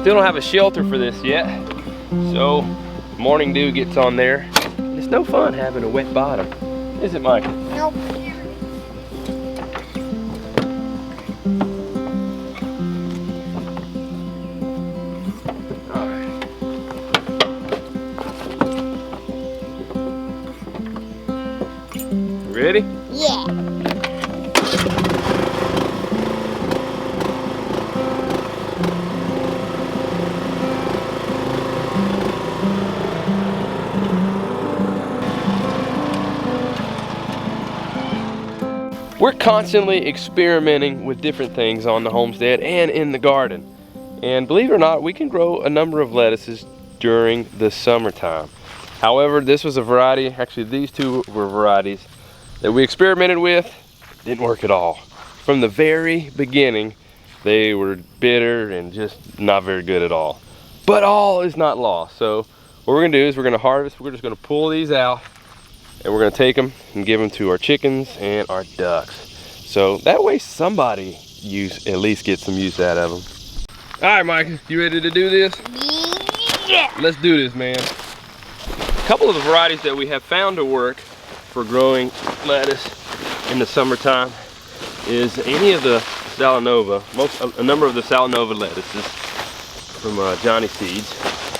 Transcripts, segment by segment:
Still don't have a shelter for this yet, so morning dew gets on there. It's no fun having a wet bottom, is it, Micah? Nope. All right. Ready? Yeah. We're constantly experimenting with different things on the homestead and in the garden. And believe it or not, we can grow a number of lettuces during the summertime. However, this was a variety, actually these two were varieties that we experimented with. Didn't work at all. From the very beginning, they were bitter and just not very good at all. But all is not lost. So what we're gonna do is we're gonna harvest, we're just gonna pull these out, and we're gonna take them and give them to our chickens and our ducks. So that way somebody at least get some use out of them. All right, Micah, you ready to do this? Yeah. Let's do this, man. A couple of the varieties that we have found to work for growing lettuce in the summertime is any of the Salanova, a number of the Salanova lettuces from Johnny Seeds.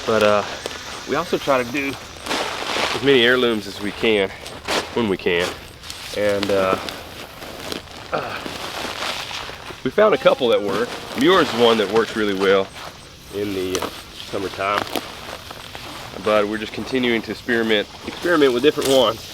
But we also try to do as many heirlooms as we can, when we can. And we found a couple that work. Muir is one that works really well in the summertime. But we're just continuing to experiment with different ones.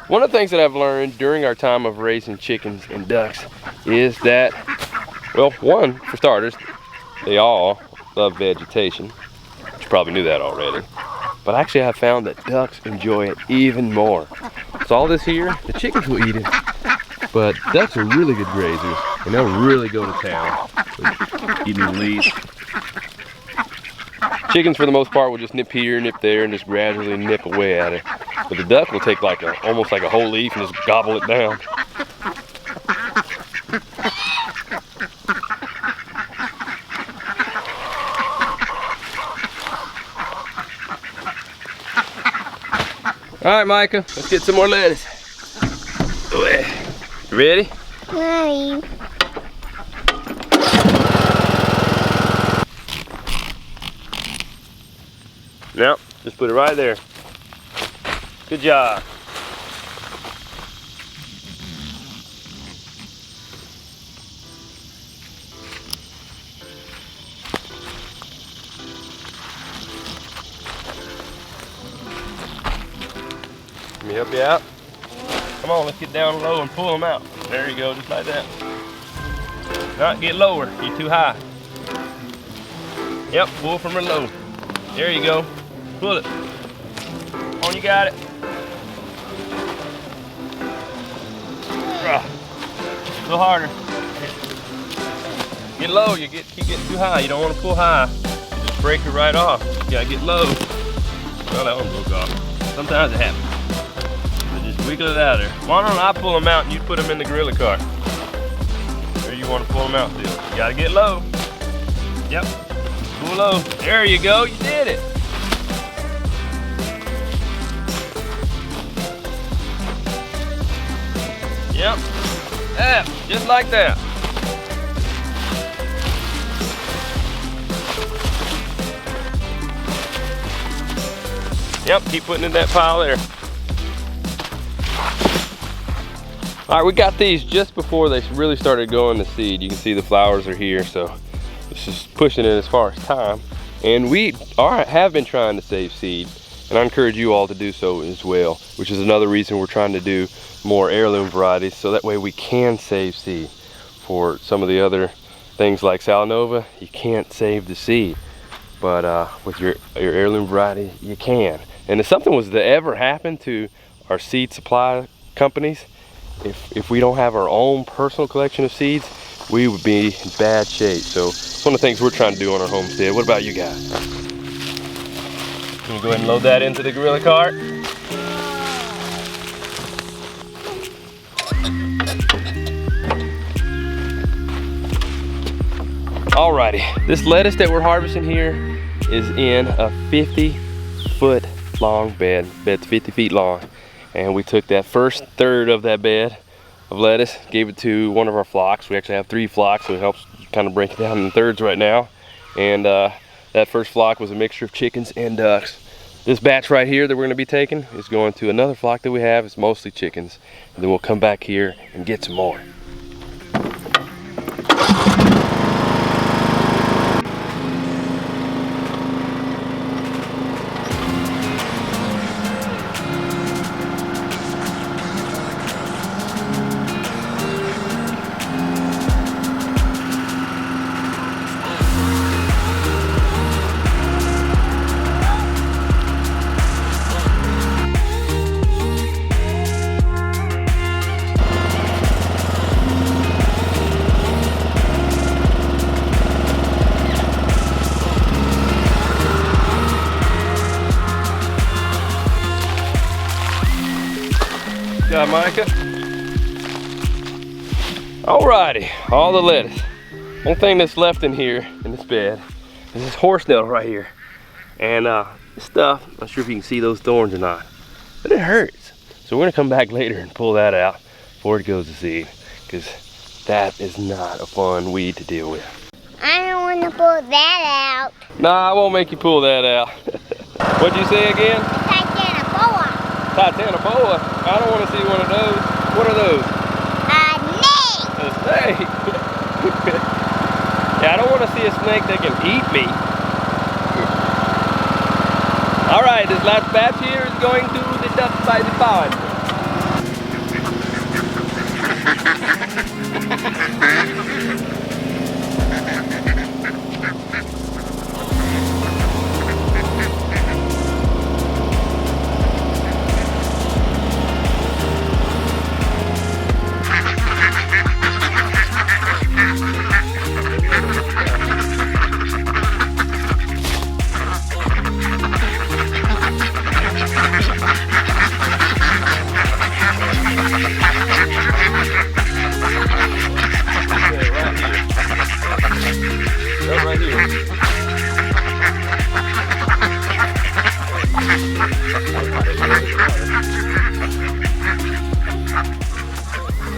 One of the things that I've learned during our time of raising chickens and ducks is that, well, one, for starters, they all love vegetation. You probably knew that already. But actually I found that ducks enjoy it even more. So all this here, the chickens will eat it, but ducks are really good grazers, and they'll really go to town with eating the leaves. Chickens, for the most part, will just nip here, nip there, and just gradually nip away at it. But the duck will take almost like a whole leaf and just gobble it down. All right, Micah, let's get some more lettuce. You ready? Ready. Now, just put it right there. Good job. Let me help you out. Come on, let's get down low and pull them out. There you go, just like that. Not get lower, you're too high. Yep, pull from real low. There you go. Pull it. Come on, you got it. A little harder. Get low, keep getting too high. You don't want to pull high. You just break it right off. You gotta get low. Well, that one broke off. Sometimes it happens. So just wiggle it out of there. Why don't I pull them out and you put them in the gorilla cart? Where you want to pull them out still. You gotta get low. Yep. Pull low. There you go. You did it. Yep. Yeah, just like that. Yep, keep putting in that pile there. All right, we got these just before they really started going to seed. You can see the flowers are here, so this is pushing it as far as time. And we have been trying to save seed, and I encourage you all to do so as well, which is another reason we're trying to do more heirloom varieties, so that way we can save seed. For some of the other things like Salanova, you can't save the seed. but with your heirloom variety, you can. And if something was to ever happen to our seed supply companies, if we don't have our own personal collection of seeds, we would be in bad shape. So it's one of the things we're trying to do on our homestead. What about you guys? Can you go ahead and load that into the gorilla cart? Alrighty, this lettuce that we're harvesting here is in a 50-foot long bed. Bed's 50 feet long. And we took that first third of that bed of lettuce, gave it to one of our flocks. We actually have 3 flocks, so it helps kind of break it down in thirds right now. And that first flock was a mixture of chickens and ducks. This batch right here that we're gonna be taking is going to another flock that we have. It's mostly chickens. And then we'll come back here and get some more. Good job, Micah. Alrighty, all the lettuce. One thing that's left in here in this bed is this horsetail right here. And this stuff, I'm not sure if you can see those thorns or not, but it hurts. So we're gonna come back later and pull that out before it goes to seed, because that is not a fun weed to deal with. I don't want to pull that out. Nah, I won't make you pull that out. What'd you say again? Titanoboa. Titanoboa? I don't want to see one of those. What are those? Snake. A snake? Yeah, I don't want to see a snake that can eat me. Alright, this last batch here is going to the duck by the pond.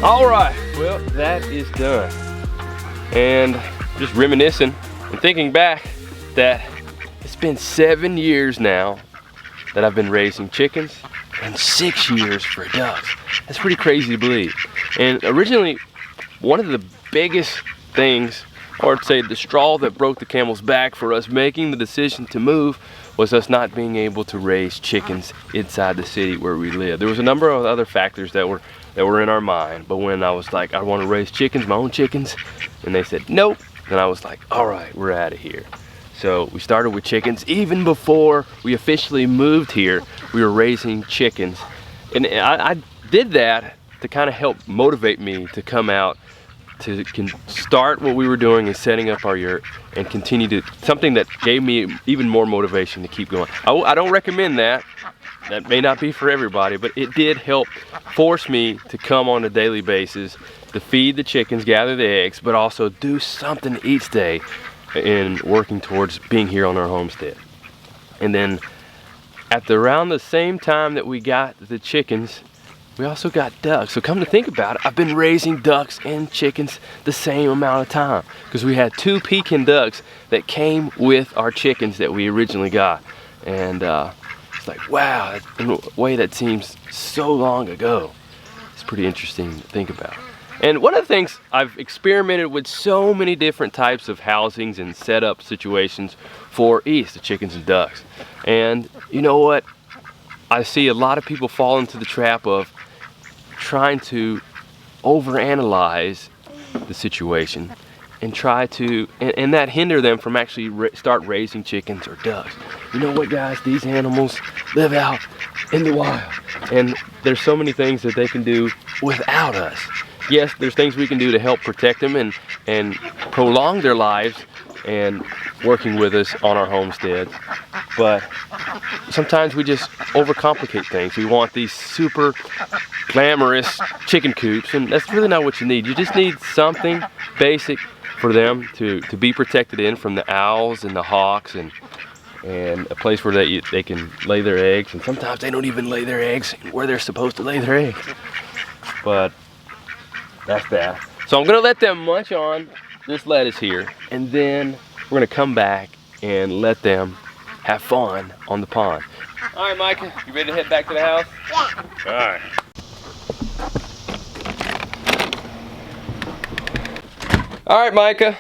All right, well, that is done. And just reminiscing and thinking back that it's been 7 years now that I've been raising chickens and 6 years for ducks. That's pretty crazy to believe. And originally, one of the biggest things, or I'd say the straw that broke the camel's back for us making the decision to move, was us not being able to raise chickens inside the city where we live. There was a number of other factors that were in our mind, but when I was like, I want to raise chickens, my own chickens, and they said nope, then I was like, all right, we're out of here. So we started with chickens. Even before we officially moved here, we were raising chickens, and I did that to kind of help motivate me to come out to start what we were doing and setting up our yurt and continue to, something that gave me even more motivation to keep going. I don't recommend that. That may not be for everybody, but it did help force me to come on a daily basis to feed the chickens, gather the eggs, but also do something each day in working towards being here on our homestead. And then at around the same time that we got the chickens, we also got ducks. So come to think about it, I've been raising ducks and chickens the same amount of time, because we had 2 Pekin ducks that came with our chickens that we originally got. And it's like, wow, in a way that seems so long ago. It's pretty interesting to think about. And one of the things, I've experimented with so many different types of housings and setup situations for each, the chickens and ducks. And you know what? I see a lot of people fall into the trap of trying to overanalyze the situation and try to, and that hinder them from actually start raising chickens or ducks. You know what, guys? These animals live out in the wild, and there's so many things that they can do without us. Yes, there's things we can do to help protect them and prolong their lives and working with us on our homesteads, but sometimes we just overcomplicate things. We want these super glamorous chicken coops, and that's really not what you need. You just need something basic for them to be protected in from the owls and the hawks, and a place where they can lay their eggs. And sometimes they don't even lay their eggs where they're supposed to lay their eggs. But that's that. So I'm gonna let them munch on this lettuce here, and then we're gonna come back and let them have fun on the pond. All right, Micah, you ready to head back to the house? Yeah. All right. All right, Micah,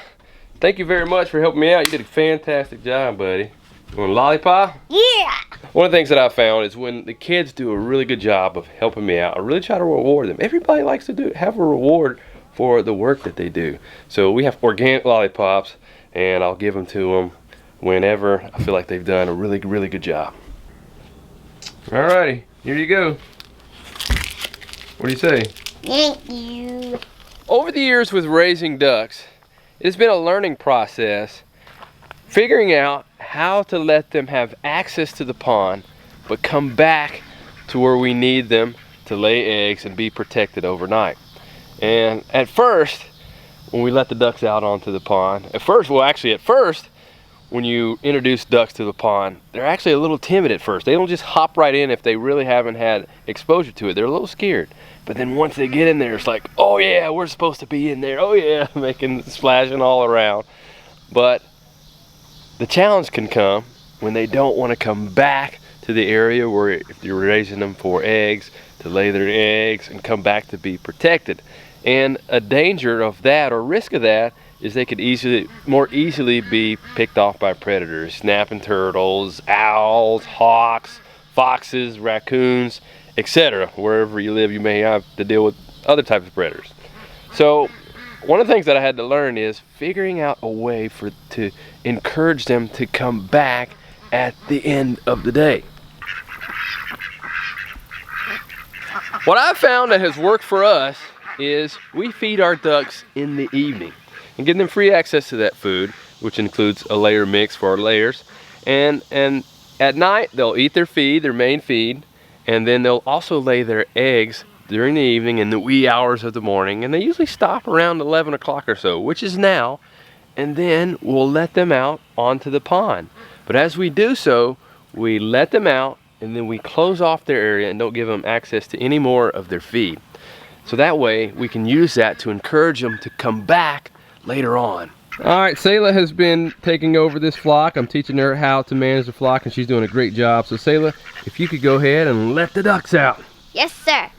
thank you very much for helping me out. You did a fantastic job, buddy. You want a lollipop? Yeah. One of the things that I found is when the kids do a really good job of helping me out, I really try to reward them. Everybody likes to have a reward for the work that they do. So we have organic lollipops, and I'll give them to them whenever I feel like they've done a really, really good job. Alrighty, here you go. What do you say? Thank you. Over the years with raising ducks, it's been a learning process, figuring out how to let them have access to the pond, but come back to where we need them to lay eggs and be protected overnight. And at first, when we let the ducks out onto the pond, at first, when you introduce ducks to the pond, they're actually a little timid at first. They don't just hop right in if they really haven't had exposure to it. They're a little scared. But then once they get in there, it's like, oh yeah, we're supposed to be in there. Oh yeah, making, splashing all around. But the challenge can come when they don't want to come back to the area where if you're raising them for eggs, to lay their eggs and come back to be protected. And a danger of that, or risk of that, is they could more easily be picked off by predators, snapping turtles, owls, hawks, foxes, raccoons, etc. Wherever you live, you may have to deal with other types of predators. So one of the things that I had to learn is figuring out a way to encourage them to come back at the end of the day. What I've found that has worked for us is we feed our ducks in the evening and give them free access to that food, which includes a layer mix for our layers. And at night, they'll eat their main feed, and then they'll also lay their eggs during the evening in the wee hours of the morning, and they usually stop around 11 o'clock or so, which is now, and then we'll let them out onto the pond. But as we do so, we let them out, and then we close off their area and don't give them access to any more of their feed. So that way, we can use that to encourage them to come back later on. All right, Selah has been taking over this flock. I'm teaching her how to manage the flock, and she's doing a great job. So Selah, if you could go ahead and let the ducks out. Yes, sir.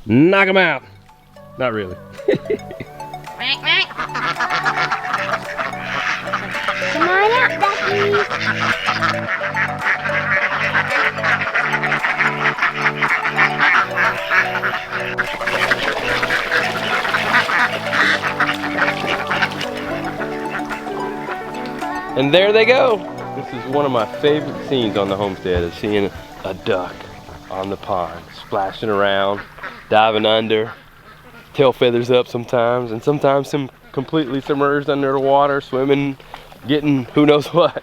Knock them out. Not really. Quack, quack. Come on out, duckies. And there they go. This is one of my favorite scenes on the homestead, is seeing a duck on the pond, splashing around, diving under, tail feathers up sometimes, and sometimes some completely submerged under the water, swimming, getting who knows what.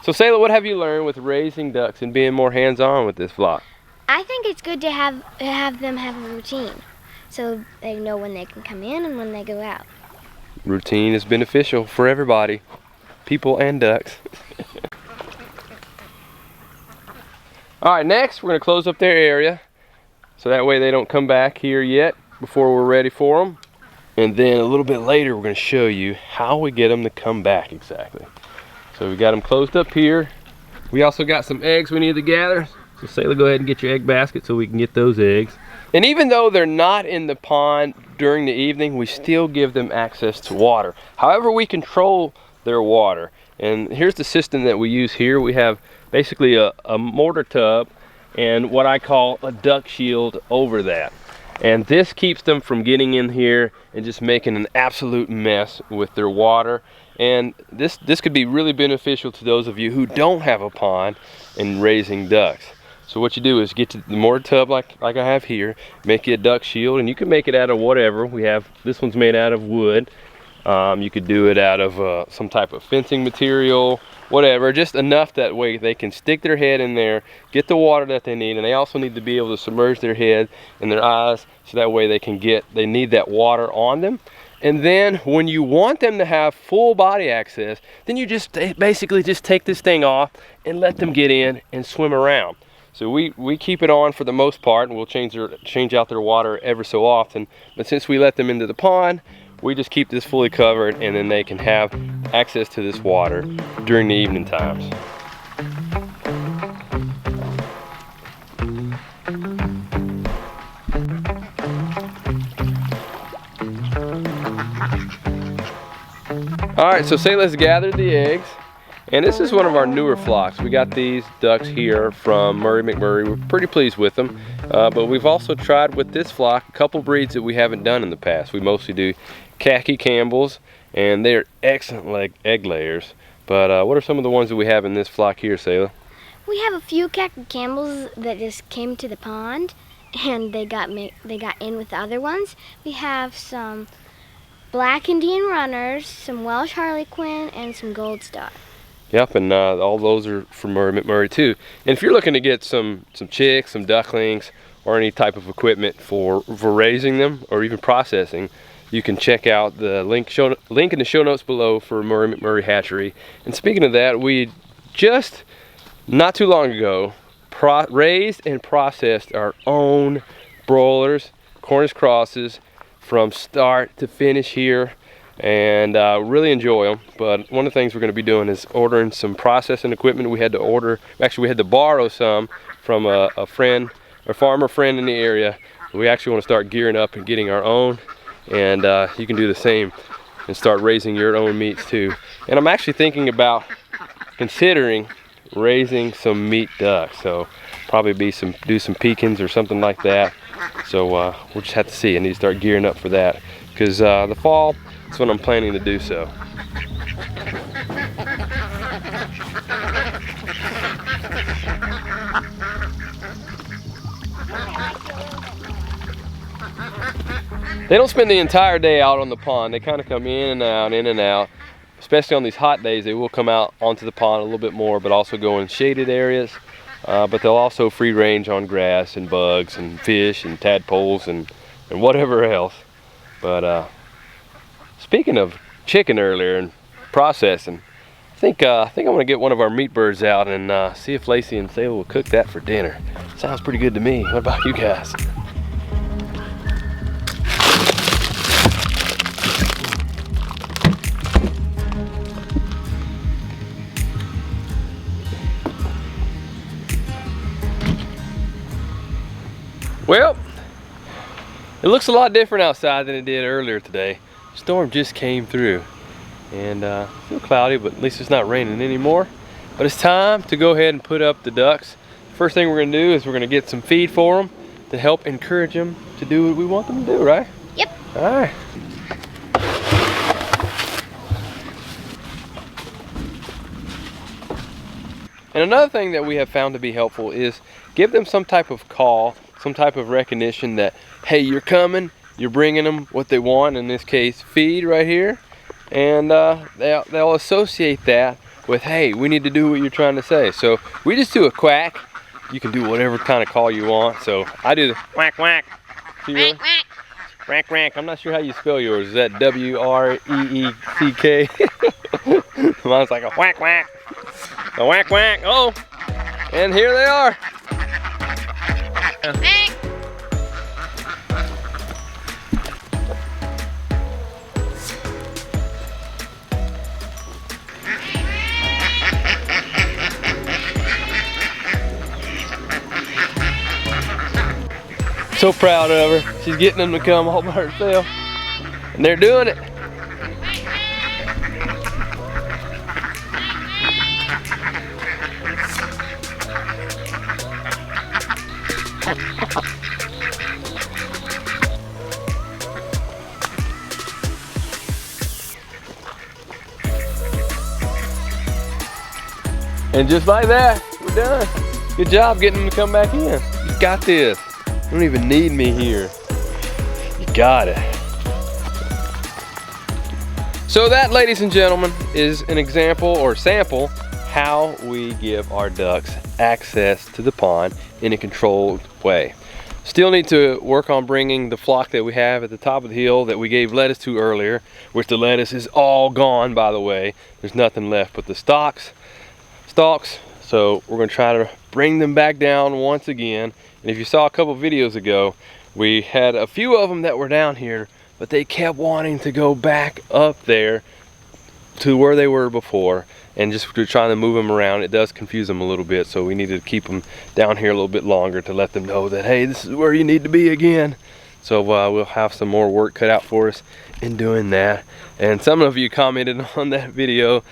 So Selah, what have you learned with raising ducks and being more hands-on with this flock? I think it's good to have them have a routine, so they know when they can come in and when they go out. Routine is beneficial for everybody, people and ducks. All right, next we're going to close up their area, so that way they don't come back here yet before we're ready for them. And then a little bit later we're going to show you how we get them to come back exactly. So we got them closed up here. We also got some eggs we need to gather. So Selah, go ahead and get your egg basket so we can get those eggs. And even though they're not in the pond during the evening, we still give them access to water. However, we control their water. And here's the system that we use here. We have basically a mortar tub and what I call a duck shield over that. And this keeps them from getting in here and just making an absolute mess with their water. And this could be really beneficial to those of you who don't have a pond and raising ducks. So what you do is get the mortar tub like I have here, make you a duck shield, and you can make it out of whatever. We have, this one's made out of wood. You could do it out of some type of fencing material, whatever, just enough that way they can stick their head in there, get the water that they need, and they also need to be able to submerge their head and their eyes so that way they need that water on them. And then when you want them to have full body access, then you just basically just take this thing off and let them get in and swim around. So we keep it on for the most part, and we'll change out their water ever so often. But since we let them into the pond, we just keep this fully covered, and then they can have access to this water during the evening times. All right, so Selah's gathered the eggs. And this is one of our newer flocks. We got these ducks here from Murray McMurray. We're pretty pleased with them. But we've also tried with this flock a couple breeds that we haven't done in the past. We mostly do khaki Campbells, and they're excellent egg layers. But what are some of the ones that we have in this flock here, Selah? We have a few khaki Campbells that just came to the pond, and they got in with the other ones. We have some black Indian runners, some Welsh Harlequin, and some Gold Star. Yep, and all those are from Murray McMurray too. And if you're looking to get some chicks, some ducklings, or any type of equipment for raising them or even processing, you can check out the link in the show notes below for Murray McMurray Hatchery. And speaking of that, we just not too long ago raised and processed our own broilers, Cornish crosses, from start to finish here. And really enjoy them. But one of the things we're going to be doing is ordering some processing equipment. We had to borrow some from a farmer friend in the area. We actually want to start gearing up and getting our own, and you can do the same and start raising your own meats too. And I'm actually thinking about considering raising some meat ducks, so probably do some pecans or something like that. So we'll just have to see. I need to start gearing up for that, because the fall, that's when I'm planning to do so. They don't spend the entire day out on the pond. They kind of come in and out. Especially on these hot days, they will come out onto the pond a little bit more, but also go in shaded areas. But they'll also free range on grass and bugs and fish and tadpoles and whatever else. But speaking of chicken earlier and processing, I think I'm gonna get one of our meat birds out and see if Lacie and Selah will cook that for dinner. Sounds pretty good to me. What about you guys? Well, it looks a lot different outside than it did earlier today. Storm just came through, and still cloudy, but at least it's not raining anymore. But it's time to go ahead and put up the ducks. First thing we're gonna do is we're gonna get some feed for them to help encourage them to do what we want them to do, right? Yep. All right. And another thing that we have found to be helpful is give them some type of call, some type of recognition that, hey, you're coming, you're bringing them what they want, in this case feed right here, and they'll associate that with, hey, we need to do what you're trying to say. So we just do a quack. You can do whatever kind of call you want. So I do the quack quack. Quack, quack. Quack quack. I'm not sure how you spell yours. Is that W-R-E-E-C-K? Mine's like a whack whack. A whack whack. Oh, and here they are. So proud of her. She's getting them to come all by herself. And they're doing it. And just like that, we're done. Good job getting them to come back in. You got this. You don't even need me here. You got it. So that, ladies and gentlemen, is an example or sample how we give our ducks access to the pond in a controlled way. Still need to work on bringing the flock that we have at the top of the hill that we gave lettuce to earlier, which the lettuce is all gone, by the way. There's nothing left but the stalks. So we're gonna try to bring them back down once again. And if you saw a couple videos ago, we had a few of them that were down here, but they kept wanting to go back up there to where they were before, and just trying to move them around. It does confuse them a little bit, so we needed to keep them down here a little bit longer to let them know that, hey, this is where you need to be again. So we'll have some more work cut out for us in doing that. And some of you commented on that video.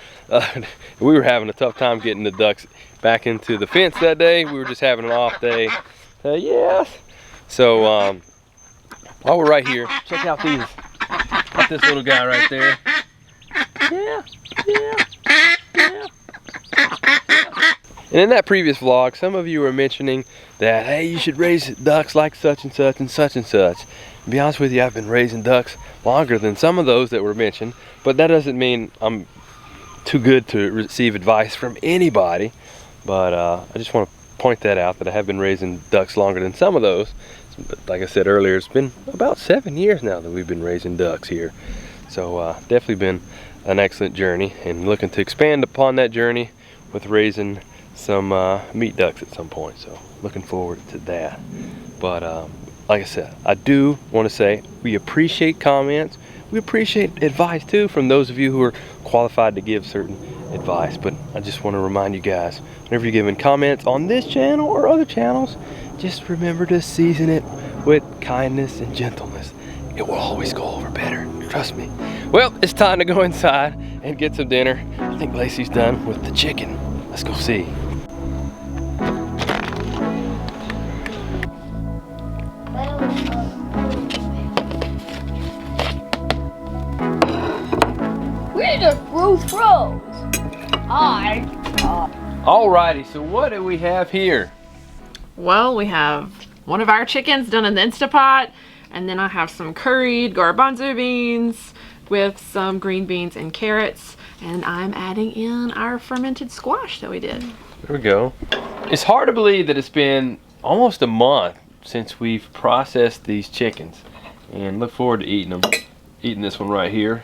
We were having a tough time getting the ducks back into the fence that day. We were just having an off day. Yes. So while we're right here, check out these. Got this little guy right there. Yeah. And in that previous vlog, some of you were mentioning that, hey, you should raise ducks like such and such and such and such. To be honest with you, I've been raising ducks longer than some of those that were mentioned, but that doesn't mean I'm too good to receive advice from anybody. But I just want to point that out, that I have been raising ducks longer than some of those. But like I said earlier, it's been about 7 years now that we've been raising ducks here. So definitely been an excellent journey, and looking to expand upon that journey with raising some meat ducks at some point. So looking forward to that. But like I said, I do want to say we appreciate comments. We appreciate advice too from those of you who are qualified to give certain advice. But I just want to remind you guys, whenever you're giving comments on this channel or other channels, just remember to season it with kindness and gentleness. It will always go over better, trust me. Well, it's time to go inside and get some dinner. I think Lacey's done with the chicken. Let's go see. We just froze. Alrighty, so what do we have here? Well, we have one of our chickens done in the Instapot, and then I have some curried garbanzo beans with some green beans and carrots, and I'm adding in our fermented squash that we did. There we go. It's hard to believe that it's been almost a month since we've processed these chickens, and look forward to eating them. Eating this one right here.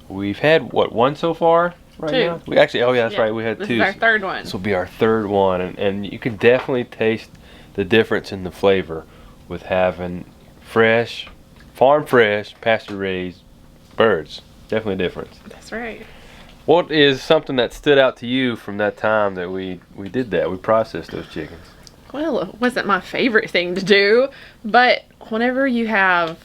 We've had, what, one so far? Right two. Now? We actually, oh yeah, that's right, we had this two. This is our third one. This will be our third one, and you can definitely taste the difference in the flavor with having fresh, farm fresh, pasture raised birds. Definitely a difference. That's right. What is something that stood out to you from that time that we did that? We processed those chickens. Well, it wasn't my favorite thing to do, but whenever you have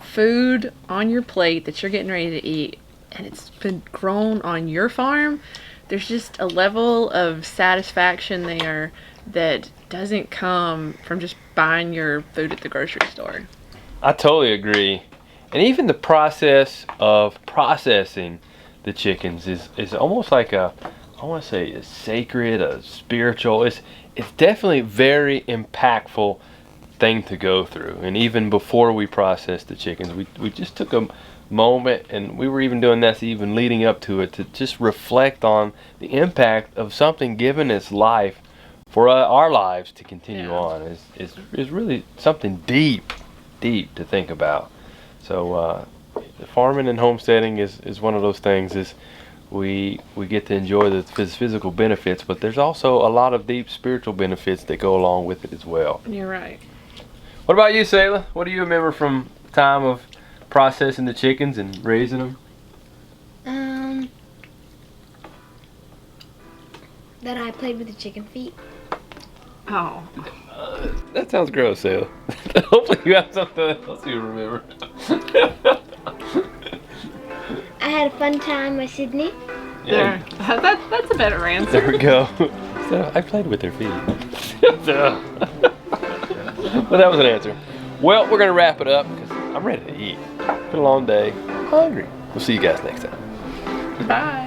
food on your plate that you're getting ready to eat, and it's been grown on your farm, there's just a level of satisfaction there that doesn't come from just buying your food at the grocery store. I totally agree. And even the process of processing the chickens is almost like a, I want to say, a sacred, a spiritual. It's definitely a very impactful thing to go through. And even before we processed the chickens, we just took a moment, and we were even doing this even leading up to it, to just reflect on the impact of something given its life for our lives to continue on. Is really something deep to think about. So farming and homesteading is one of those things. Is we get to enjoy the physical benefits, but there's also a lot of deep spiritual benefits that go along with it as well. You're right. What about you, Selah? What do you remember from the time of processing the chickens and raising them? That I played with the chicken feet. Oh. That sounds gross, Selah. Hopefully you have something else you remember. I had a fun time with Sydney. Yeah. That's a better answer. There we go. So I played with their feet. Well, that was an answer. Well, we're going to wrap it up because I'm ready to eat. It's been a long day. I'm hungry. We'll see you guys next time. Bye.